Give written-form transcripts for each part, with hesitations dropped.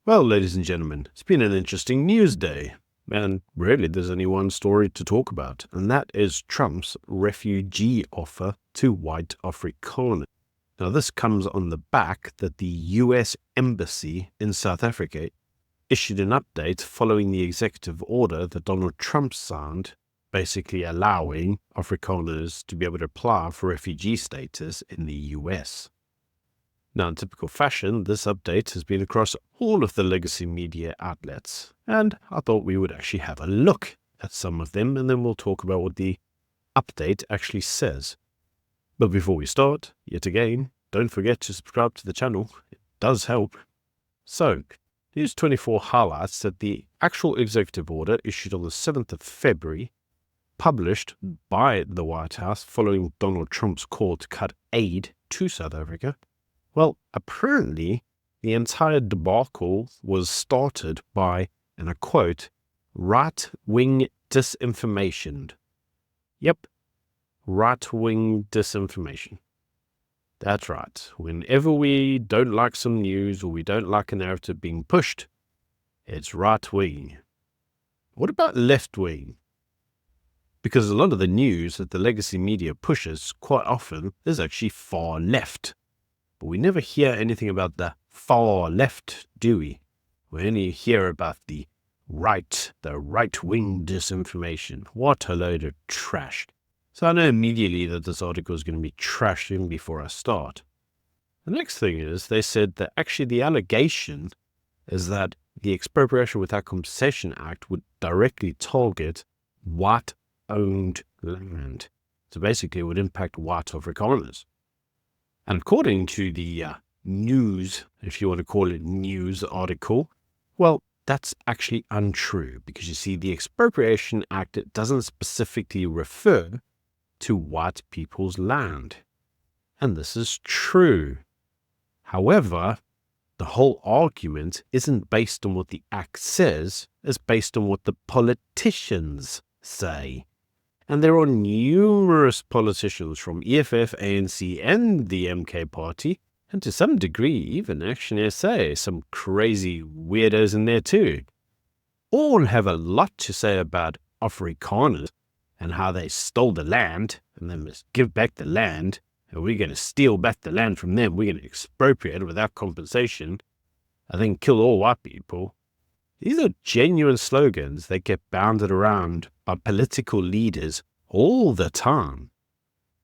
Well, ladies and gentlemen, it's been an interesting news day, and really there's only one story to talk about, and that is Trump's refugee offer to white Afrikaners. Now, this comes on the back that the US Embassy in South Africa issued an update following the executive order that Donald Trump signed, basically allowing Afrikaners to be able to apply for refugee status in the US. Now, in typical fashion, this update has been across all of the legacy media outlets, and I thought we would actually have a look at some of them, and then we'll talk about what the update actually says. But before we start, yet again, don't forget to subscribe to the channel. It does help. So, News 24 highlights that the actual executive order issued on the 7th of February, published by the White House following Donald Trump's call to cut aid to South Africa. Well, apparently, the entire debacle was started by, and I quote, right-wing disinformation. Yep, right-wing disinformation. That's right. Whenever we don't like some news or we don't like a narrative being pushed, it's right-wing. What about left-wing? Because a lot of the news that the legacy media pushes quite often is actually far left. But we never hear anything about the far left, do we? We only hear about the right-wing disinformation. What a load of trash. So I know immediately that this article is going to be trashed even before I start. The next thing is they said that actually the allegation is that the Expropriation Without Compensation Act would directly target white-owned land. So basically it would impact white Afrikaners. And according to the news, if you want to call it news article, well, that's actually untrue because you see the Expropriation Act, it doesn't specifically refer to white people's land. And this is true. However, the whole argument isn't based on what the Act says, it's based on what the politicians say. And there are numerous politicians from EFF, ANC, and the MK party, and to some degree even Action SA, some crazy weirdos in there too. All have a lot to say about Afrikaners and how they stole the land, and they must give back the land, and we're going to steal back the land from them, we're going to expropriate it without compensation, and then kill all white people. These are genuine slogans that get bounded around by political leaders all the time.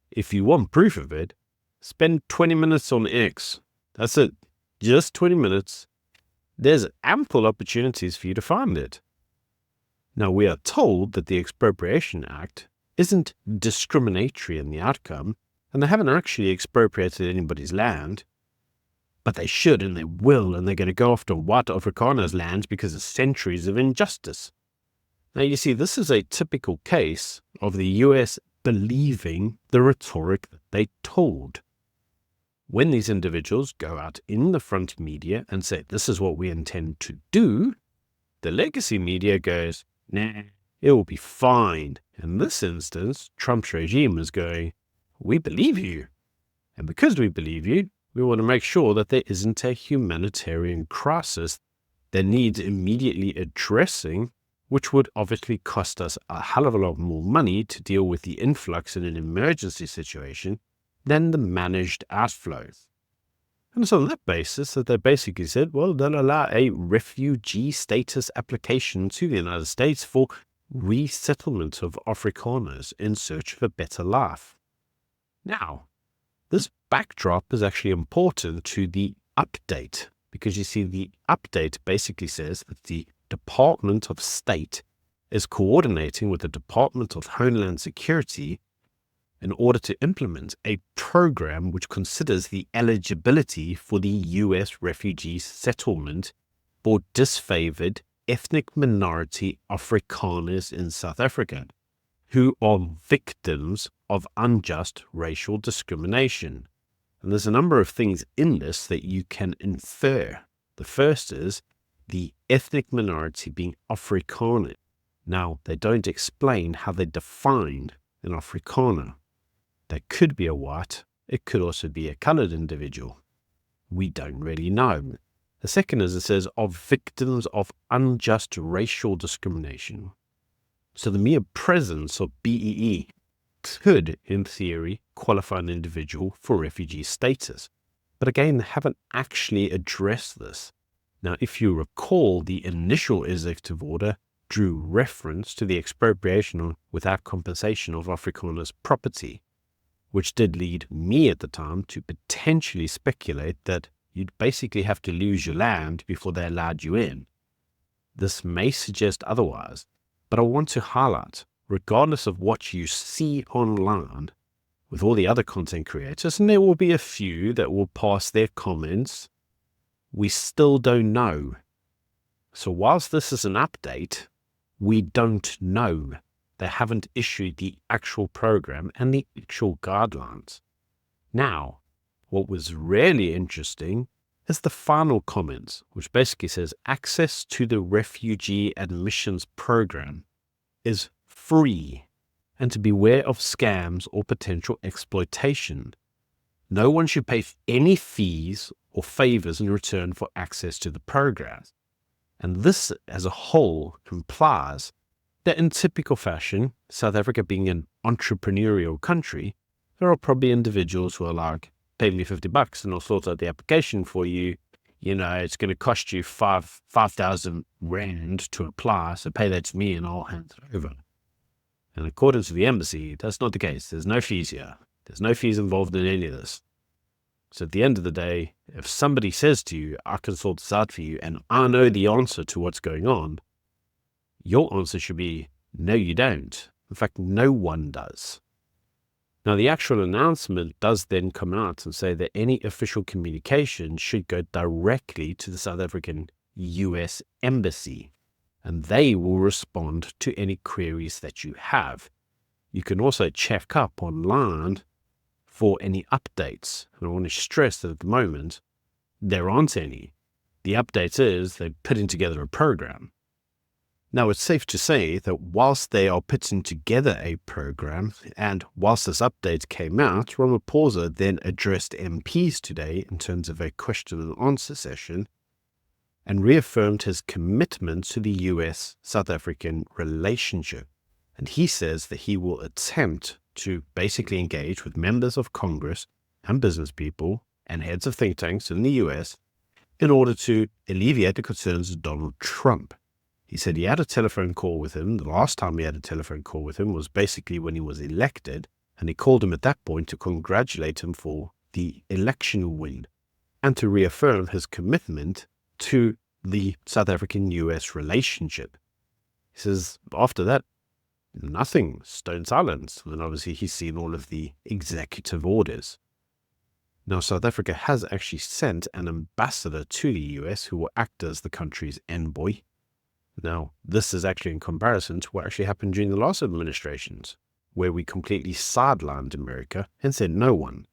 If you want proof of it, spend 20 minutes on X. That's it. Just 20 minutes. There's ample opportunities for you to find it. Now, we are told that the Expropriation Act isn't discriminatory in the outcome, and they haven't actually expropriated anybody's land. But they should, and they will, and they're going to go after white Afrikaners' lands because of centuries of injustice. Now, you see, this is a typical case of the US believing the rhetoric that they told. When these individuals go out in the front media and say, this is what we intend to do, the legacy media goes, nah, it will be fine. In this instance, Trump's regime is going, we believe you. And because we believe you, we want to make sure that there isn't a humanitarian crisis that needs immediately addressing, which would obviously cost us a hell of a lot more money to deal with the influx in an emergency situation than the managed outflows. And it's on that basis that they basically said, well, they'll allow a refugee status application to the United States for resettlement of Afrikaners in search of a better life. Now, this backdrop is actually important to the update because you see the update basically says that the Department of State is coordinating with the Department of Homeland Security in order to implement a program which considers the eligibility for the U.S. refugee settlement for disfavored ethnic minority Afrikaners in South Africa, who are victims of unjust racial discrimination. And there's a number of things in this that you can infer. The first is the ethnic minority being Afrikaner. Now, they don't explain how they defined an Afrikaner. That could be a white, it could also be a colored individual. We don't really know. The second is, it says, are victims of unjust racial discrimination. So the mere presence of BEE could, in theory, qualify an individual for refugee status. But again, they haven't actually addressed this. Now, if you recall, the initial executive order drew reference to the expropriation without compensation of Afrikaners property, which did lead me at the time to potentially speculate that you'd basically have to lose your land before they allowed you in. This may suggest otherwise, but I want to highlight, regardless of what you see online with all the other content creators, and there will be a few that will pass their comments, we still don't know. So whilst this is an update, we don't know. They haven't issued the actual program and the actual guidelines. Now, what was really interesting is the final comments, which basically says access to the refugee admissions program is free and to beware of scams or potential exploitation. No one should pay any fees or favors in return for access to the program. And this as a whole implies that in typical fashion, South Africa being an entrepreneurial country, there are probably individuals who are like, pay me $50 and I'll sort out the application for you. You know, it's going to cost you 5,000 rand to apply, so pay that to me and I'll hand it over. And according to the embassy, that's not the case. There's no fees here. There's no fees involved in any of this. So at the end of the day, if somebody says to you, I can sort this out for you and I know the answer to what's going on, your answer should be, no, you don't. In fact, no one does. Now, the actual announcement does then come out and say that any official communication should go directly to the South African US Embassy, and they will respond to any queries that you have. You can also check up online for any updates. And I want to stress that at the moment, there aren't any. The update is they're putting together a program. Now, it's safe to say that whilst they are putting together a program, and whilst this update came out, Ramaphosa then addressed MPs today in terms of a question and answer session and reaffirmed his commitment to the US-South African relationship. And he says that he will attempt to basically engage with members of Congress and business people and heads of think tanks in the US in order to alleviate the concerns of Donald Trump. He said he had a telephone call with him. The last time he had a telephone call with him was basically when he was elected, and he called him at that point to congratulate him for the election win and to reaffirm his commitment to the South African-US relationship. He says after that, nothing, stone silence. And obviously he's seen all of the executive orders. Now, South Africa has actually sent an ambassador to the US who will act as the country's envoy. Now, this is actually in comparison to what actually happened during the last administrations, where we completely sidelined America and sent no one.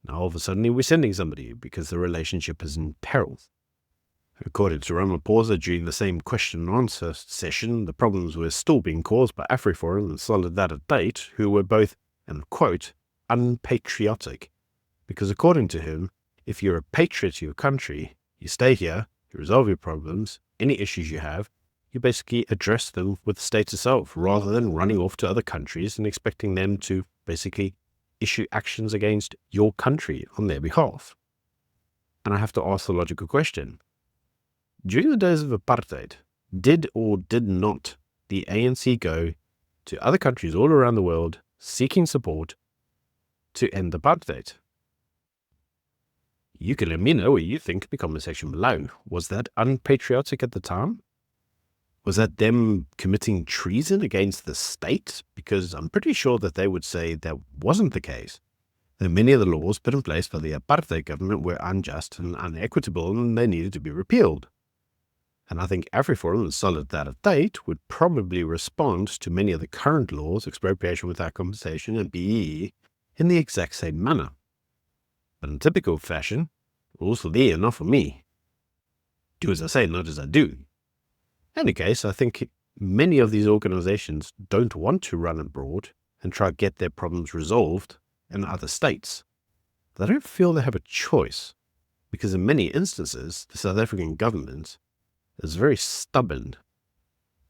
Now, all of a sudden, we're sending somebody because the relationship is in peril. According to Ramaphosa, during the same question and answer session, the problems were still being caused by Afriforum and Solidarity Date, who were both, and quote, unpatriotic. Because according to him, if you're a patriot to your country, you stay here, you resolve your problems, any issues you have, you basically address them with the state itself, rather than running off to other countries and expecting them to basically issue actions against your country on their behalf. And I have to ask the logical question. During the days of apartheid, did or did not the ANC go to other countries all around the world seeking support to end apartheid? You can let me know what you think in the comment section below. Was that unpatriotic at the time? Was that them committing treason against the state? Because I'm pretty sure that they would say that wasn't the case. That many of the laws put in place by the apartheid government were unjust and unequitable and they needed to be repealed. And I think Afriforum and Solidarity Date would probably respond to many of the current laws, expropriation without compensation and BEE, in the exact same manner. But in typical fashion, rules for thee and not for me. Do as I say, not as I do. In any case, I think many of these organizations don't want to run abroad and try to get their problems resolved in other states. They don't feel they have a choice. Because in many instances, the South African government is very stubborn.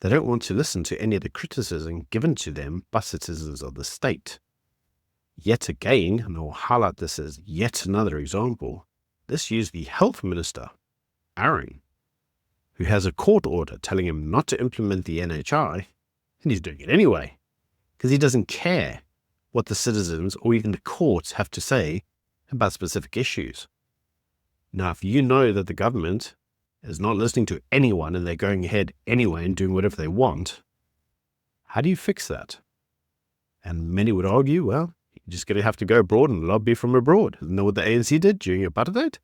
They don't want to listen to any of the criticism given to them by citizens of the state. Yet again, and I'll highlight this as yet another example, this used the health minister, Aaron, who has a court order telling him not to implement the NHI, and he's doing it anyway, because he doesn't care what the citizens or even the courts have to say about specific issues. Now, if you know that the government is not listening to anyone and they're going ahead anyway and doing whatever they want, how do you fix that? And many would argue, well, you're just going to have to go abroad and lobby from abroad. Isn't that what the ANC did during apartheid?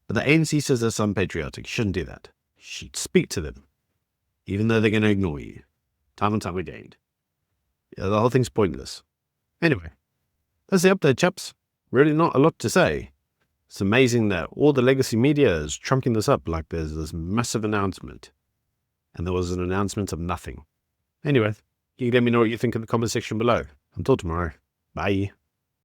But the ANC says that's unpatriotic. You shouldn't do that. You should speak to them, even though they're going to ignore you, time and time again. Yeah, the whole thing's pointless. Anyway, that's the update, chaps. Really not a lot to say. It's amazing that all the legacy media is trumpeting this up like there's this massive announcement. And there was an announcement of nothing. Anyway, you can let me know what you think in the comment section below. Until tomorrow. Bye.